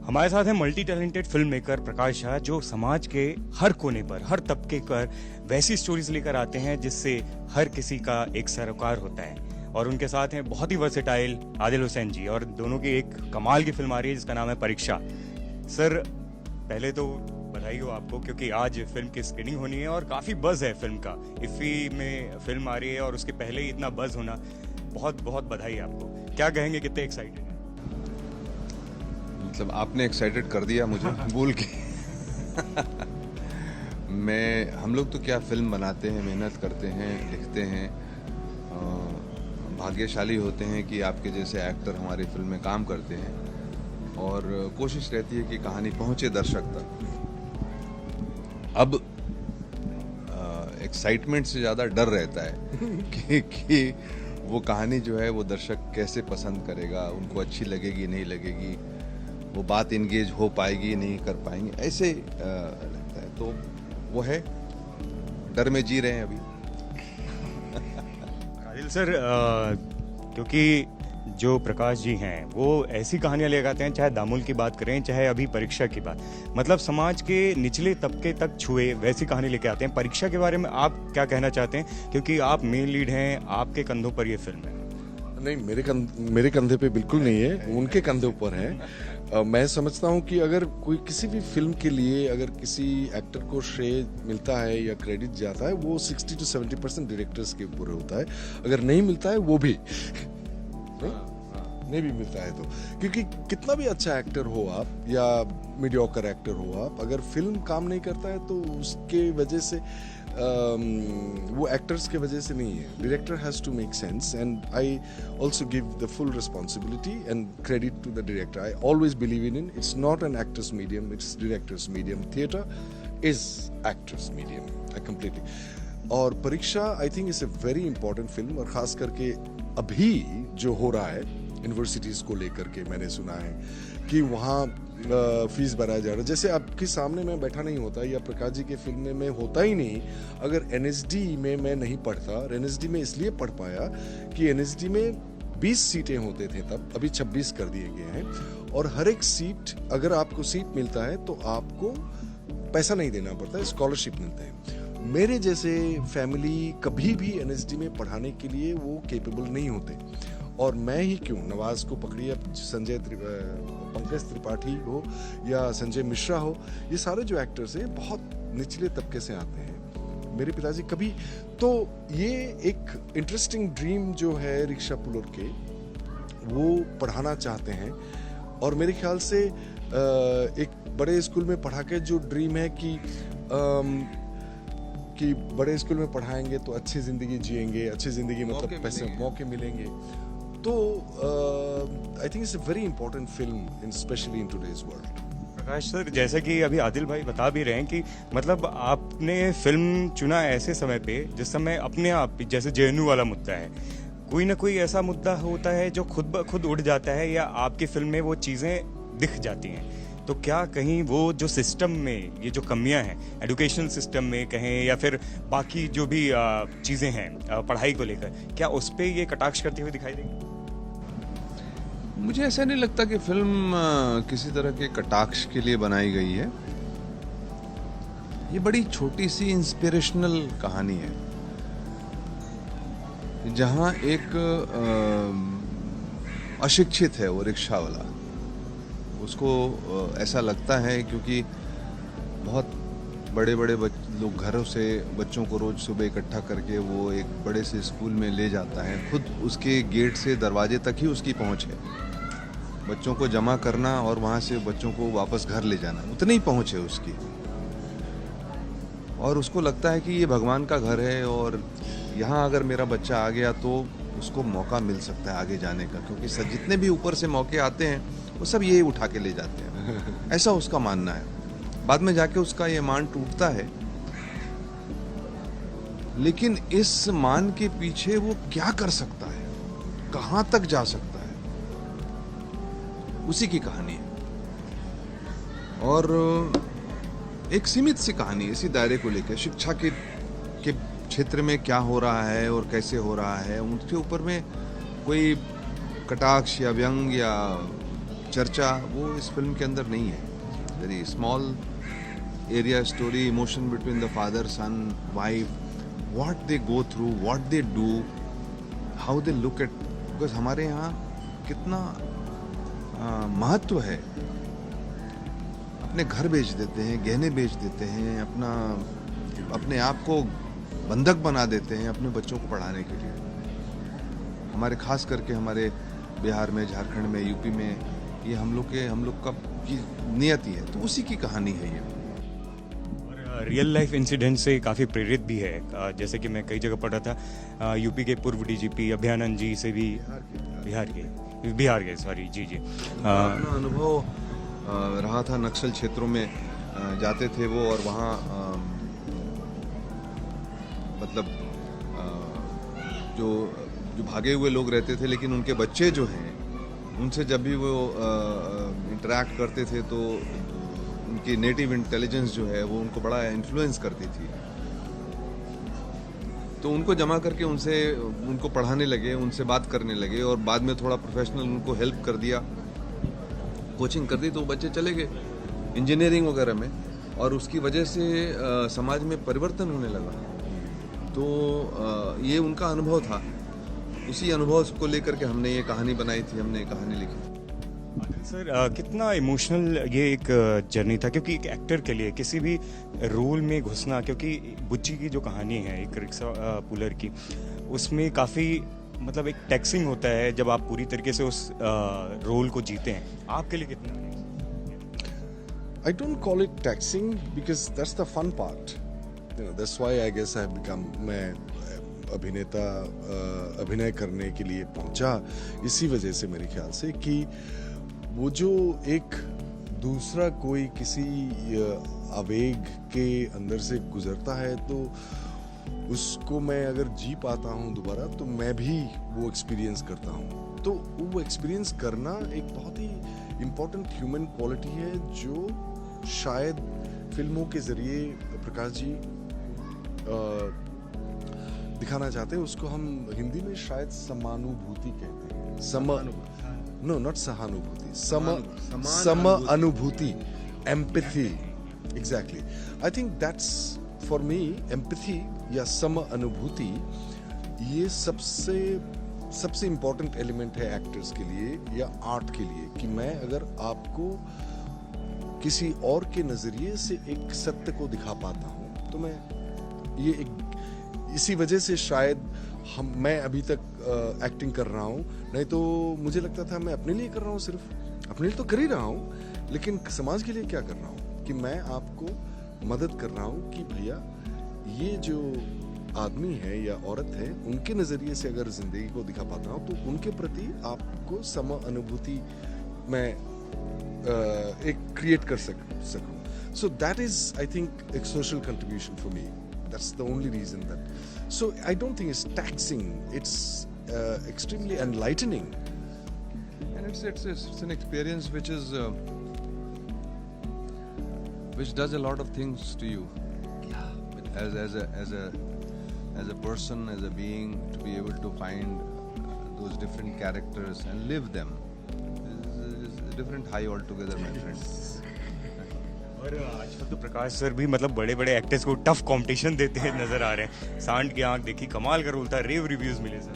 हमारे साथ है multi talented film maker Prakash Jha, जो समाज के हर कोने पर, हर तबके पर वैसी स्टोरीज लेकर आते हैं जिससे हर किसी का एक सरोकार होता है। और उनके साथ हैं बहुत ही वर्सेटाइल आदिल हुसैन जी, और दोनों की एक कमाल की फिल्म आ रही है जिसका नाम है परीक्षा। सर, पहले तो बधाई हो आपको, क्योंकि आज फिल्म की स्क्रीनिंग होनी है और काफ़ी बज़ है फिल्म का। इफ़ी में फिल्म आ रही है और उसके पहले ही इतना बज़ होना, बहुत बहुत बधाई आपको। क्या कहेंगे, कितने एक्साइटेड हैं? मतलब आपने एक्साइटेड कर दिया मुझे बोल के। हम लोग तो क्या फिल्म बनाते हैं, मेहनत करते हैं, लिखते हैं, भाग्यशाली होते हैं कि आपके जैसे एक्टर हमारी फिल्म में काम करते हैं, और कोशिश रहती है कि कहानी पहुंचे दर्शक तक। अब एक्साइटमेंट से ज़्यादा डर रहता है कि वो कहानी जो है वो दर्शक कैसे पसंद करेगा, उनको अच्छी लगेगी नहीं लगेगी, वो बात इंगेज हो पाएगी नहीं कर पाएंगे, ऐसे लगता है। तो वो है, डर में जी रहे हैं अभी। आदिल सर, क्योंकि जो प्रकाश जी हैं वो ऐसी कहानियां लेकर आते हैं, चाहे दामुल की बात करें चाहे अभी परीक्षा की बात, मतलब समाज के निचले तबके तक छुए वैसी कहानी लेके आते हैं। परीक्षा के बारे में आप क्या कहना चाहते हैं, क्योंकि आप मेन लीड हैं, आपके कंधों पर ये फिल्म है? नहीं, मेरे कंधे पे बिल्कुल नहीं है, उनके कंधे ऊपर है। मैं समझता हूँ कि अगर कोई किसी भी फिल्म के लिए अगर किसी एक्टर को श्रेय मिलता है या क्रेडिट जाता है, वो 60 to 70% डायरेक्टर्स के ऊपर होता है। अगर नहीं मिलता है वो भी नहीं भी मिलता है तो, क्योंकि कितना भी अच्छा एक्टर हो आप या मीडियोकर एक्टर हो आप, अगर फिल्म काम नहीं करता है तो उसके वजह से वो एक्टर्स के वजह से नहीं है। Director has to make sense, and I also give the full responsibility and credit to the director. I always believe in it's not an actor's medium, it's director's medium. Theatre is actor's medium completely. और Pariksha I think is a very important film, और खास करके अभी जो हो रहा है universities को लेकर के, मैंने सुना है कि वहाँ फीस भराया जा रहा है। जैसे आपके सामने मैं बैठा नहीं होता या प्रकाश जी के फिल्म में होता ही नहीं अगर एनएसडी में मैं नहीं पढ़ता। एनएसडी में इसलिए पढ़ पाया कि एनएसडी में 20 सीटें होते थे तब, अभी 26 कर दिए गए हैं, और हर एक सीट, अगर आपको सीट मिलता है तो आपको पैसा नहीं देना पड़ता है, स्कॉलरशिप मिलते हैं। मेरे जैसे फैमिली कभी भी एनएसडी में पढ़ाने के लिए वो केपेबल नहीं होते, और मैं ही क्यों, नवाज को पकड़िए, पंकज त्रिपाठी हो या संजय मिश्रा हो, ये सारे जो एक्टर्स हैं बहुत निचले तबके से आते हैं। मेरे पिताजी कभी तो, ये एक इंटरेस्टिंग ड्रीम जो है रिक्शा पुलर के, वो पढ़ाना चाहते हैं, और मेरे ख्याल से एक बड़े स्कूल में पढ़ा के जो ड्रीम है कि बड़े स्कूल में पढ़ाएंगे तो अच्छी जिंदगी जिएंगे, अच्छी जिंदगी मतलब पैसे मौके मिलेंगे। तो I think it's a very important film, specially in today's world. Prakash sir, जैसे कि अभी आदिल भाई बता भी रहे हैं कि मतलब आपने फिल्म चुना ऐसे समय पे जिस समय अपने आप, जैसे जेएनयू वाला मुद्दा है, कोई ना कोई ऐसा मुद्दा होता है जो खुद ब खुद उड़ जाता है, या आपकी फिल्म में वो चीज़ें दिख जाती हैं। तो क्या कहीं वो जो सिस्टम में ये जो कमियां हैं, एजुकेशनल सिस्टम में कहें या फिर बाकी जो भी चीज़ें हैं पढ़ाई को लेकर, क्या उस पर ये कटाक्ष करते हुए दिखाई देंगे? मुझे ऐसा नहीं लगता कि फिल्म किसी तरह के कटाक्ष के लिए बनाई गई है। ये बड़ी छोटी सी इंस्पिरेशनल कहानी है, जहां एक अशिक्षित है वो रिक्शा वाला, उसको ऐसा लगता है क्योंकि बहुत बड़े बड़े लोग घरों से बच्चों को रोज सुबह इकट्ठा करके वो एक बड़े से स्कूल में ले जाता है, खुद उसके गेट से दरवाजे तक ही उसकी पहुंच है। बच्चों को जमा करना और वहाँ से बच्चों को वापस घर ले जाना, उतनी ही पहुंच है उसकी। और उसको लगता है कि ये भगवान का घर है, और यहाँ अगर मेरा बच्चा आ गया तो उसको मौका मिल सकता है आगे जाने का, क्योंकि जितने भी ऊपर से मौके आते हैं वो सब ये उठा के ले जाते हैं। ऐसा उसका मानना है। बाद में जाके उसका ये मान टूटता है, लेकिन इस मान के पीछे वो क्या कर सकता है, कहां तक जा सकता है, उसी की कहानी है। और एक सीमित सी कहानी, इसी दायरे को लेकर, शिक्षा के क्षेत्र में क्या हो रहा है और कैसे हो रहा है, उनके ऊपर में कोई कटाक्ष या व्यंग या चर्चा वो इस फिल्म के अंदर नहीं है. Very small area story, emotion between the father, son, wife, what they go through, what they do, how they look at, because हमारे यहाँ कितना महत्व है. अपने घर बेच देते हैं, गहने बेच देते हैं, अपने आप को बंधक बना देते हैं अपने बच्चों को पढ़ाने के लिए. हमारे खास करके हमारे बिहार में, झारखंड में, यूपी में ये हम लोग का ये नियति है. तो उसी की कहानी है ये. रियल लाइफ इंसिडेंट से काफ़ी प्रेरित भी है. जैसे कि मैं कई जगह पढ़ा था, यूपी के पूर्व डीजीपी अभयानंद जी से भी, बिहार के सॉरी जी. अपना अनुभव रहा था. नक्सल क्षेत्रों में जाते थे वो, और वहाँ मतलब जो भागे हुए लोग रहते थे, लेकिन उनके बच्चे जो हैं उनसे जब भी वो इंटरेक्ट करते थे तो उनकी नेटिव इंटेलिजेंस जो है वो उनको बड़ा इन्फ्लुएंस करती थी. तो उनको जमा करके उनको पढ़ाने लगे, उनसे बात करने लगे, और बाद में थोड़ा प्रोफेशनल उनको हेल्प कर दिया, कोचिंग कर दी, तो बच्चे चले गए इंजीनियरिंग वगैरह में, और उसकी वजह से समाज में परिवर्तन होने लगा. तो ये उनका अनुभव था. उसी अनुभव को लेकर के हमने ये कहानी बनाई थी, हमने ये कहानी लिखी. सर कितना इमोशनल ये एक जर्नी था, क्योंकि एक एक्टर के लिए किसी भी रोल में घुसना, क्योंकि बुच्ची की जो कहानी है एक रिक्शा पुलर की, उसमें काफ़ी मतलब एक टैक्सिंग होता है जब आप पूरी तरीके से उस रोल को जीते हैं. आपके लिए कितना? I don't call it taxing because that's the fun part. You know, that's why I guess I have become, मैं अभिनय करने के लिए पहुंचा इसी वजह से, मेरे ख्याल से, कि वो जो एक दूसरा कोई किसी आवेग के अंदर से गुजरता है, तो उसको मैं अगर जी पाता हूँ दोबारा, तो मैं भी वो एक्सपीरियंस करता हूँ. तो वो एक्सपीरियंस करना एक बहुत ही इम्पोर्टेंट ह्यूमन क्वालिटी है, जो शायद फिल्मों के जरिए प्रकाश जी दिखाना चाहते हैं. उसको हम हिंदी में शायद समानुभूति कहते हैं. नो नॉट सहानुभूति, सम अनुभूति, empathy. Exactly. I think that's for me empathy या सम अनुभूति, ये सबसे इम्पोर्टेंट एलिमेंट है एक्टर्स के लिए या आर्ट के लिए, कि मैं अगर आपको किसी और के नजरिए से एक सत्य को दिखा पाता हूँ, तो मैं ये इसी वजह से शायद मैं अभी तक एक्टिंग कर रहा हूँ. नहीं तो मुझे लगता था मैं अपने लिए कर रहा हूँ, सिर्फ अपने लिए तो कर ही रहा हूँ, लेकिन समाज के लिए क्या कर रहा हूँ, कि मैं आपको मदद कर रहा हूँ कि भैया ये जो आदमी है या औरत है, उनके नज़रिए से अगर ज़िंदगी को दिखा पाता हूँ, तो उनके प्रति आपको सम अनुभूति मैं एक क्रिएट कर सकूँ. So that is, I think, एक social contribution for me. That's the only reason that. So I don't think it's taxing. It's extremely enlightening. And it's an experience which does a lot of things to you. Yeah. As a person, as a being, to be able to find those different characters and live them is a different high altogether, my friend. और आजकल तो प्रकाश sir भी मतलब बड़े बड़े actors को tough competition देते हैं नजर आ रहे हैं. सांड की आंख देखी, कमाल का रोल था, रेव रिव्यूज मिले सर.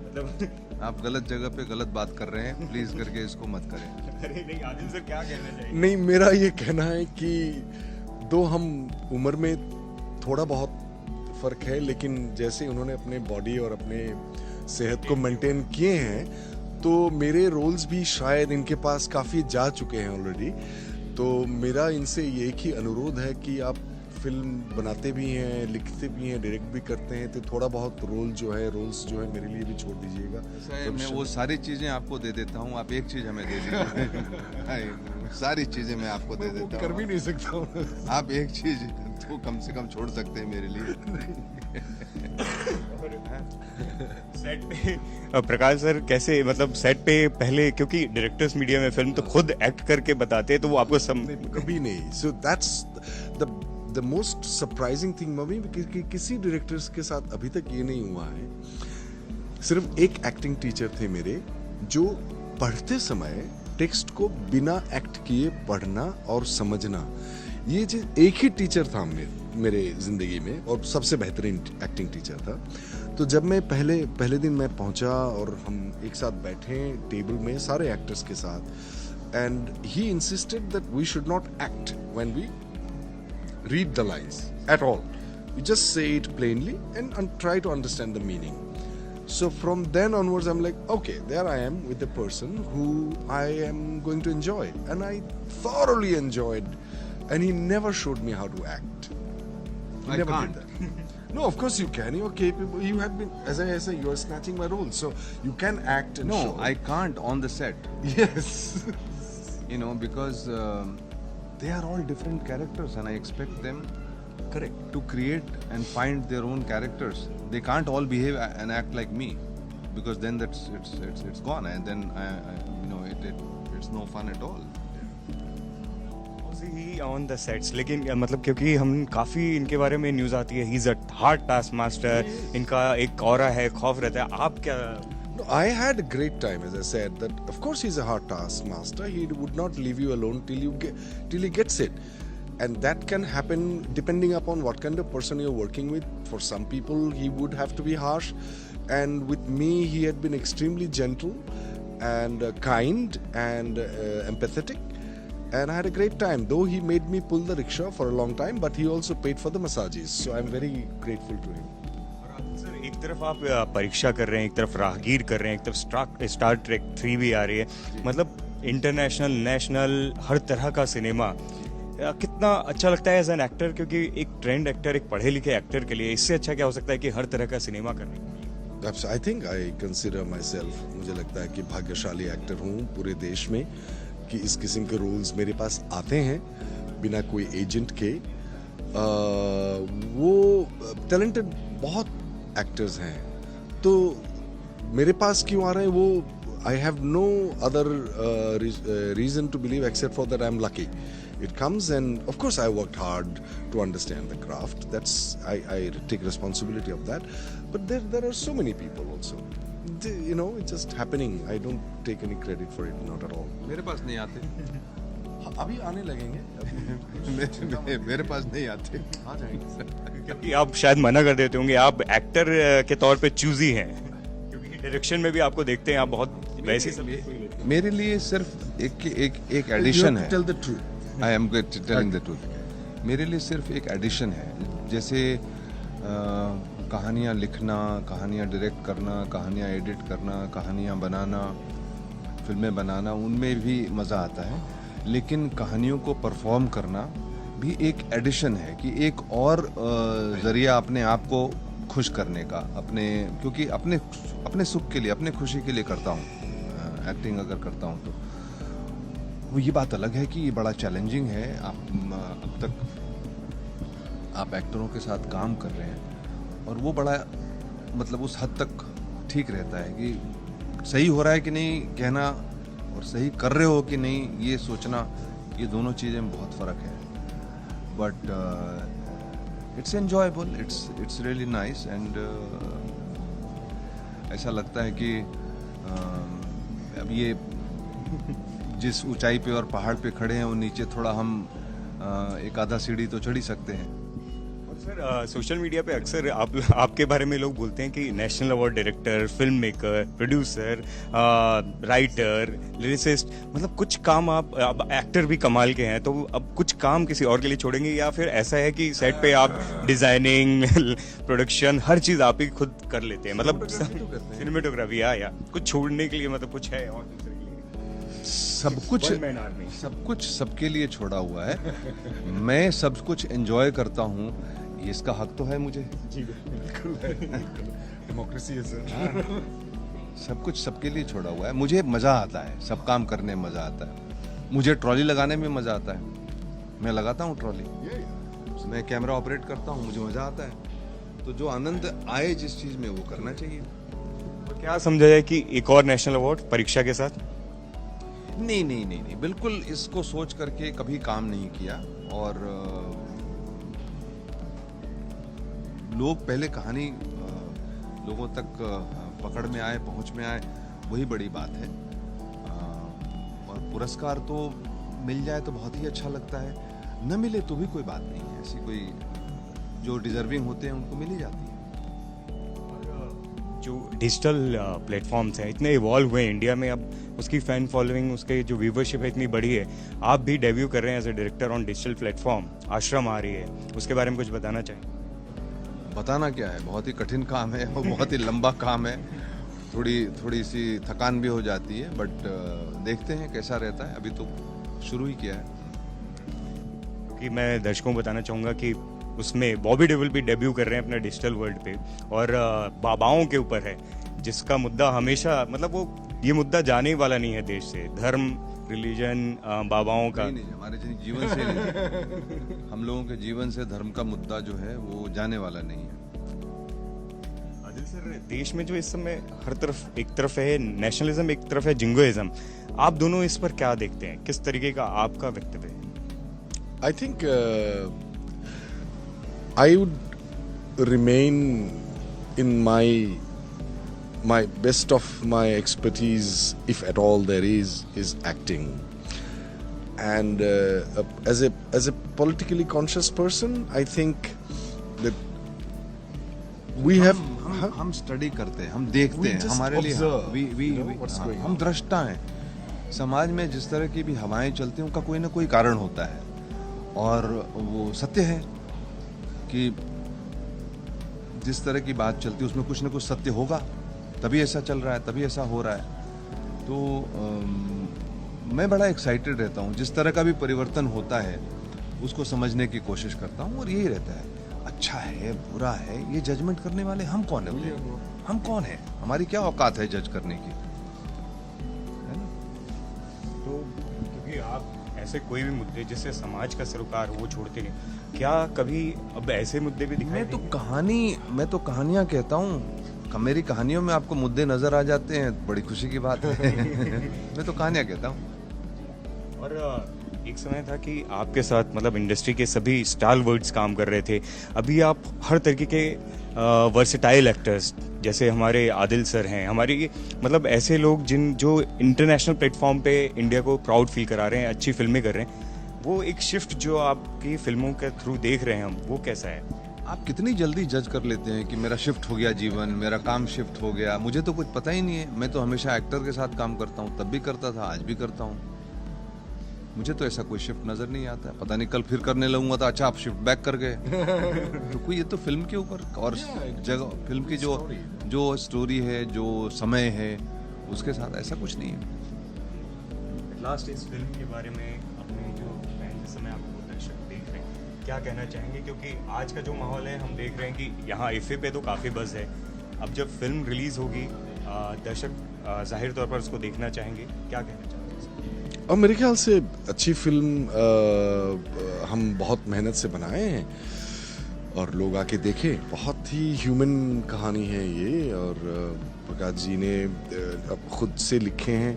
मतलब आप गलत जगह पे गलत बात कर रहे हैं, प्लीज करके इसको मत करें. अरे नहीं आदिल सर, क्या कहना चाहिए? नहीं, मेरा ये कहना है कि दो हम उम्र में थोड़ा बहुत फर्क है, लेकिन जैसे उन्होंने अपने बॉडी और अपने सेहत को मेंटेन किए हैं, तो मेरे रोल्स भी शायद इनके पास काफ़ी जा चुके हैं ऑलरेडी. तो मेरा इनसे ये एक ही अनुरोध है कि आप फिल्म बनाते भी हैं, लिखते भी हैं, डायरेक्ट भी करते हैं, तो थोड़ा बहुत रोल्स जो है मेरे लिए भी छोड़ दीजिएगा. मैं वो सारी चीज़ें आपको दे देता हूँ, आप एक चीज़ हमें दे दीजिए. सारी चीज़ें मैं आपको दे देता हूँ. कर भी नहीं सकता हूँ. आप एक चीज़ तो कम से कम छोड़ सकते हैं मेरे लिए. सेट पे प्रकाश सर कैसे, मतलब सेट पे पहले, क्योंकि डायरेक्टर्स मीडिया में फिल्म तो खुद एक्ट करके बताते हैं, तो वो आपको कभी नहीं. So that's the most surprising thing mummy, कि किसी डायरेक्टर्स के साथ अभी तक ये नहीं हुआ है. सिर्फ एक एक्टिंग टीचर थे मेरे, जो पढ़ते समय टेक्स्ट को बिना एक्ट किए पढ़ना और समझना, ये चीज एक ही टीचर था मेरे ज़िंदगी में और सबसे बेहतरीन एक्टिंग टीचर था। तो जब मैं पहले दिन मैं पहुंचा और हम एक साथ बैठे टेबल में सारे एक्टर्स के साथ, and he insisted that we should not act when we read the lines at all, we just say it plainly and try to understand the meaning. So from then onwards, I'm like, okay, there I am with a person who I am going to enjoy, and I thoroughly enjoyed. And he never showed me how to act. He I never can't. did that. No, of course you can. You're capable. You have been, as I say, you are snatching my role, so you can act and No, show. I can't on the set. Yes. You know, because they are all different characters, and I expect them, correct, to create and find their own characters. They can't all behave and act like me, because then it's gone, and then it's no fun at all. He on the sets, लेकिन मतलब क्योंकि हम काफ़ी इनके बारे में news आती है, he is a hard task master, इनका एक ऑरा है, खौफ रहता है, आप क्या? No, I had a great time, as I said. That of course he's a hard task master. He would not leave you alone till he gets it, and that can happen depending upon what kind of person you're working with. For some people, he would have to be harsh, and with me, he had been extremely gentle and kind and empathetic. And I had a great time, though he made me pull the rickshaw for a long time, but he also paid for the massages, so I'm very grateful to him. Sir, एक तरफ आप परीक्षा कर रहे हैं, एक तरफ राहगीर कर रहे हैं, एक तरफ स्टार ट्रेक 3 भी आ रही है, मतलब इंटरनेशनल, नेशनल, हर तरह का सिनेमा, कितना अच्छा लगता है एज एन एक्टर, क्योंकि एक ट्रेंड एक्टर, एक पढ़े लिखे एक्टर के लिए इससे अच्छा क्या हो सकता है कि हर तरह का सिनेमा करने? I think I consider myself, मुझे लगता है कि भाग्यशाली एक्टर हूँ पूरे देश में कि इस किस्म के रोल्स मेरे पास आते हैं बिना कोई एजेंट के. वो टैलेंटेड बहुत एक्टर्स हैं, तो मेरे पास क्यों आ रहे हैं वो I have no other reason to believe except for that I am lucky. It comes, and of course I worked hard to understand the craft. I take responsibility of that. But there are so many people also. It's just happening. I don't take any credit for it, not at all. मेरे पास नहीं आते. अभी आने लगेंगे. मेरे पास नहीं आते. आ जाएंगे. क्योंकि आप शायद मना कर देते होंगे, आप एक्टर के तौर पे चूजी हैं, क्योंकि डायरेक्शन में भी आपको देखते हैं, आप बहुत वैसे सब. मेरे लिए सिर्फ एक एडिशन है. Tell the truth. I am telling the truth. मेरे लिए सिर्फ एक एडिशन है. जैसे कहानियाँ लिखना, कहानियाँ डायरेक्ट करना, कहानियाँ एडिट करना, कहानियाँ बनाना, फिल्में बनाना, उनमें भी मज़ा आता है. लेकिन कहानियों को परफॉर्म करना भी एक एडिशन है, कि एक और ज़रिया अपने आप को खुश करने का, क्योंकि अपने सुख के लिए, अपने खुशी के लिए करता हूँ एक्टिंग. अगर करता हूँ तो वो ये बात अलग है कि ये बड़ा चैलेंजिंग है. अब तक आप एक्टरों के साथ काम कर रहे हैं, और वो बड़ा मतलब उस हद तक ठीक रहता है कि सही हो रहा है कि नहीं कहना, और सही कर रहे हो कि नहीं ये सोचना, ये दोनों चीज़ें में बहुत फ़र्क है. But it's enjoyable, it's really nice, and ऐसा लगता है कि अब ये जिस ऊंचाई पे और पहाड़ पे खड़े हैं, वो नीचे थोड़ा हम एक आधा सीढ़ी तो चढ़ ही सकते हैं. और सर, सोशल मीडिया पे अक्सर आपके बारे में लोग बोलते हैं कि national award director, film maker, producer, writer, lyricist, मतलब कुछ काम आप एक्टर भी कमाल के हैं, तो अब कुछ काम किसी और के लिए छोड़ेंगे, या फिर ऐसा है कि सेट पे आप डिजाइनिंग, प्रोडक्शन, हर चीज़ आप ही खुद कर लेते हैं, मतलब सिनेमेटोग्राफी या कुछ छोड़ने के लिए, मतलब कुछ है और दूसरे के लिए? सब कुछ सबके लिए छोड़ा हुआ है. मैं सब कुछ एंजॉय करता हूँ, ये इसका हक तो है मुझे. जी बिल्कुल है. डेमोक्रेसी है सर. सब कुछ सबके लिए छोड़ा हुआ है. मुझे मज़ा आता है, सब काम करने में मज़ा आता है. मुझे ट्रॉली लगाने में मज़ा आता है, मैं लगाता हूँ ट्रॉली. मैं कैमरा ऑपरेट करता हूँ, मुझे मज़ा आता है. तो जो आनंद आए जिस चीज़ में, वो करना चाहिए. तो क्या समझा जाए कि एक और नेशनल अवार्ड परीक्षा के साथ? नहीं, बिल्कुल इसको सोच करके कभी काम नहीं किया. और लोग पहले कहानी लोगों तक पकड़ में आए, पहुंच में आए, वही बड़ी बात है. और पुरस्कार तो मिल जाए तो बहुत ही अच्छा लगता है, न मिले तो भी कोई बात नहीं है। ऐसी कोई जो डिजर्विंग होते हैं उनको मिल ही जाती है। जो डिजिटल प्लेटफॉर्म्स हैं इतने इवॉल्व हुए हैं इंडिया में, अब उसकी फ़ैन फॉलोइंग, उसके जो व्यूवरशिप है इतनी बड़ी है। आप भी डेब्यू कर रहे हैं as a director on digital platform, Aashram आ रही है, उसके बारे में कुछ बताना चाहेंगे? बताना क्या है, बहुत ही कठिन काम है और बहुत ही लंबा काम है, थोड़ी सी थकान भी हो जाती है, बट देखते हैं कैसा रहता है। अभी तो शुरू ही किया है। कि मैं दर्शकों को बताना चाहूँगा कि उसमें बॉबी देओल भी डेब्यू कर रहे हैं अपने डिजिटल वर्ल्ड पे, और बाबाओं के ऊपर है, जिसका मुद्दा हमेशा, मतलब वो ये मुद्दा जाने वाला नहीं है देश से, धर्म, रिलीजन, बाबाओं का नहीं, हमारे जीवन से नहीं। हम लोगों के जीवन से धर्म का मुद्दा जो है वो जाने वाला नहीं है। आदिल सर, देश में जो इस समय हर तरफ, एक तरफ है नेशनलिज्म, एक तरफ है जिंगोइज्म, आप दोनों इस पर क्या देखते हैं? किस तरीके का आपका वक्तव्य है? I think I would remain in my best of my expertise, if at all there is acting. And as a politically conscious person, I think that we have हम स्टडी करते हैं, हम देखते We हैं, just हमारे लिए observe, what's going हम on. दृष्टा हैं। समाज में जिस तरह की भी हवाएं चलती हैं उनका कोई ना कोई कारण होता है, और वो सत्य है कि जिस तरह की बात चलती है उसमें कुछ ना कुछ सत्य होगा, तभी ऐसा चल रहा है, तभी ऐसा हो रहा है। तो मैं बड़ा एक्साइटेड रहता हूँ, जिस तरह का भी परिवर्तन होता है उसको समझने की कोशिश करता हूँ, और यही रहता है, अच्छा है बुरा है, ये जजमेंट करने वाले हम कौन है? हम कौन है? हमारी क्या औकात है जज करने की? है ना? तो क्योंकि आप ऐसे कोई भी मुद्दे जिससे समाज का सरोकार हो वो छोड़ते नहीं, क्या कभी अब ऐसे मुद्दे भी दिखाई देंगे? मैं तो कहानियां कहता हूँ, मेरी कहानियों में आपको मुद्दे नजर आ जाते हैं, बड़ी खुशी की बात है। मैं तो कहानियां कहता हूँ। और एक समय था कि आपके साथ, मतलब इंडस्ट्री के सभी स्टारवर्ड्स काम कर रहे थे, अभी आप हर तरीके के वर्सेटाइल एक्टर्स, जैसे हमारे आदिल सर हैं, हमारी मतलब ऐसे लोग जो इंटरनेशनल प्लेटफॉर्म पे इंडिया को प्राउड फील करा रहे हैं, अच्छी फिल्में कर रहे हैं, वो एक शिफ्ट जो आपकी फिल्मों के थ्रू देख रहे हैं हम, वो कैसा है? आप कितनी जल्दी जज कर लेते हैं कि मेरा शिफ्ट हो गया जीवन, मेरा काम शिफ्ट हो गया। मुझे तो कुछ पता ही नहीं है, मैं तो हमेशा एक्टर के साथ काम करता हूँ, तब भी करता था, आज भी करता हूँ। मुझे तो ऐसा कोई शिफ्ट नजर नहीं आता है। पता नहीं कल फिर करने लगूंगा तो अच्छा आप शिफ्ट बैक कर गए। तो कोई, ये तो फिल्म के ऊपर और जगह, फिल्म की जो स्टोरी है, जो समय है, उसके साथ ऐसा कुछ नहीं है। लास्ट इस फिल्म के बारे में अपने जो फैन, जिस समय आपको दर्शक देख रहे हैं, क्या कहना चाहेंगे? क्योंकि आज का जो माहौल है, हम देख रहे हैं कि यहाँ इफ़े पे तो काफ़ी बज़ है, अब जब फिल्म रिलीज़ होगी दर्शक जाहिर तौर पर उसको देखना चाहेंगे, क्या कहना चाहेंगे? और मेरे ख्याल से अच्छी फिल्म हम बहुत मेहनत से बनाए हैं और लोग आके देखे। बहुत ही ह्यूमन कहानी है ये, और प्रकाश जी ने अब खुद से लिखे हैं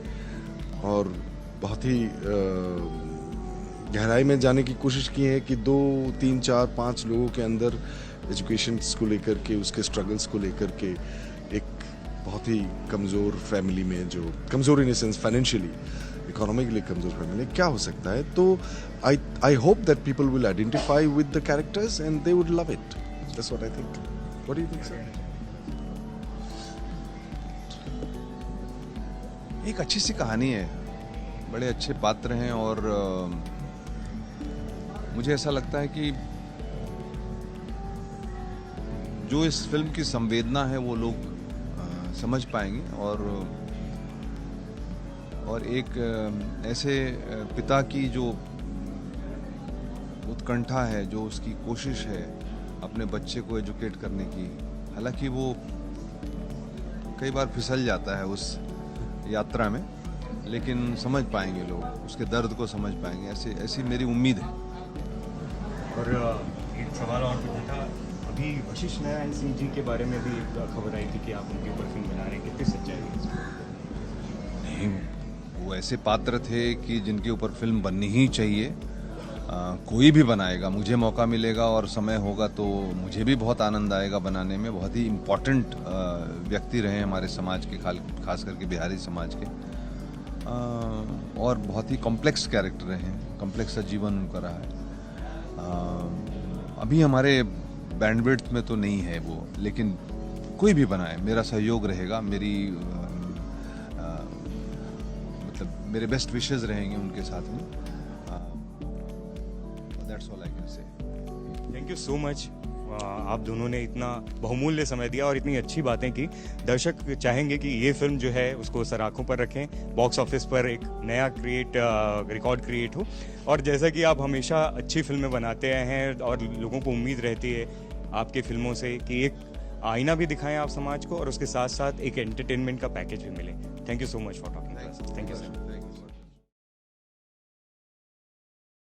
और बहुत ही गहराई में जाने की कोशिश की है कि 2, 3, 4, 5 लोगों के अंदर एजुकेशन को लेकर के, उसके स्ट्रगल्स को लेकर के, एक बहुत ही कमज़ोर फैमिली में, जो कमज़ोर इन सेंस फाइनेंशियली, इकोनॉमिकली कमजोर फैमिली, क्या हो सकता है। तो I hope that people will identify with the characters and they would love it. That's what I think. What do you think sir? एक अच्छी सी कहानी है, बड़े अच्छे पात्र हैं, और मुझे ऐसा लगता है कि जो इस फिल्म की संवेदना है वो लोग समझ पाएंगे, और एक ऐसे पिता की जो उत्कंठा है, जो उसकी कोशिश है अपने बच्चे को एजुकेट करने की, हालांकि वो कई बार फिसल जाता है उस यात्रा में, लेकिन समझ पाएंगे लोग, उसके दर्द को समझ पाएंगे, ऐसी मेरी उम्मीद है। और एक सवाल और पूछना था, अभी वशिष्ठ नारायण सिंह जी के बारे में भी एक खबर आई थी कि आप उनके ऊपर फिल्म बना रहे हैं, कितनी सच्चाई है इसमें? नहीं, वो ऐसे पात्र थे कि जिनके ऊपर फिल्म बननी ही चाहिए। कोई भी बनाएगा, मुझे मौका मिलेगा और समय होगा तो मुझे भी बहुत आनंद आएगा बनाने में। बहुत ही इम्पोर्टेंट व्यक्ति रहे हमारे समाज के, खास करके बिहारी समाज के। और बहुत ही कॉम्प्लेक्स कैरेक्टर हैं, कॉम्प्लेक्स सा जीवन उनका रहा है। अभी हमारे बैंडविड्थ में तो नहीं है वो, लेकिन कोई भी बनाए मेरा सहयोग रहेगा, मेरी मतलब मेरे बेस्ट विशेस रहेंगे उनके साथ में। That's all I can say. Thank you so much. आप दोनों ने इतना बहुमूल्य समय दिया और इतनी अच्छी बातें की। दर्शक चाहेंगे कि ये फिल्म जो है उसको सराखों पर रखें, बॉक्स ऑफिस पर एक नया रिकॉर्ड क्रिएट हो। और जैसा कि आप हमेशा अच्छी फिल्में बनाते आए हैं और लोगों को उम्मीद रहती है आपकी फिल्मों से कि एक आईना भी दिखाएं आप समाज को और उसके साथ साथ एक एंटरटेनमेंट का पैकेज भी मिले। Thank you so much for talking. Thank you sir.